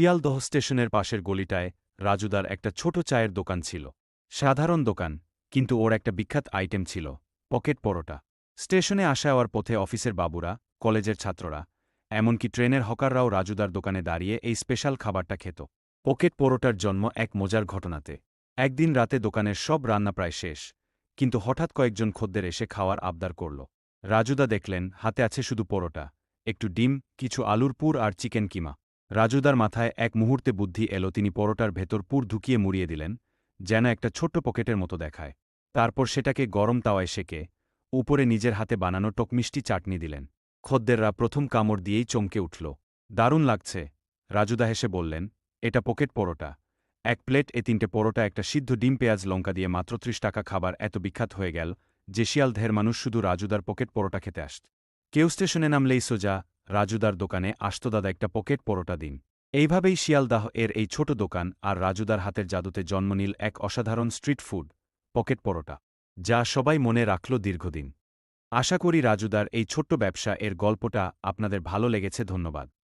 শিয়ালদহ স্টেশনের পাশের গলিটায় রাজুদার একটা ছোট চায়ের দোকান ছিল। সাধারণ দোকান, কিন্তু ওর একটা বিখ্যাত আইটেম ছিল, পকেট পরোটা। স্টেশনে আসা যাওয়ার পথে অফিসের বাবুরা, কলেজের ছাত্ররা, এমনকি ট্রেনের হকাররাও রাজুদার দোকানে দাঁড়িয়ে এই স্পেশাল খাবারটা খেত। পকেট পরোটার জন্ম এক মজার ঘটনাতে। একদিন রাতে দোকানের সব রান্না প্রায় শেষ, কিন্তু হঠাৎ কয়েকজন খদ্দের এসে খাওয়ার আবদার করল। রাজুদা দেখলেন হাতে আছে শুধু পরোটা, একটু ডিম, কিছু আলুর পুর আর চিকেন কিমা। রাজুদার মাথায় এক মুহূর্তে বুদ্ধি এলো, তিনি পরোটার ভেতর পুর ঢুকিয়ে মুড়িয়ে দিলেন, যেন একটা ছোট্ট পকেটের মতো দেখায়। তারপর সেটাকে গরম তাওয়ায় সেকে উপরে নিজের হাতে বানানো টকমিষ্টি চাটনি দিলেন। খদ্দেররা প্রথম কামড় দিয়েই চমকে উঠল। দারুণ লাগছে, রাজুদা হেসে বললেন। এটা পকেট পরোটা। এক প্লেট এ 3টে পরোটা, একটা সিদ্ধ ডিম, পেঁয়াজ লঙ্কা দিয়ে মাত্র 30 টাকা। খাবার এত বিখ্যাত হয়ে গেল যে শিয়ালদহের মানুষ শুধু রাজুদার পকেট পরোটা খেতে আসত। কেউ স্টেশনে নামলেই সোজা রাজুদার দোকানে আসত, দাদা একটা পকেট পরোটা দিন। এইভাবেই শিয়ালদাহ এর এই ছোট দোকান আর রাজুদার হাতের জাদুতে জন্ম নিল এক অসাধারণ স্ট্রিট ফুড, পকেট পরোটা, যা সবাই মনে রাখল দীর্ঘদিন। আশা করি রাজুদার এই ছোট্ট ব্যবসা এর গল্পটা আপনাদের ভালো লেগেছে। ধন্যবাদ।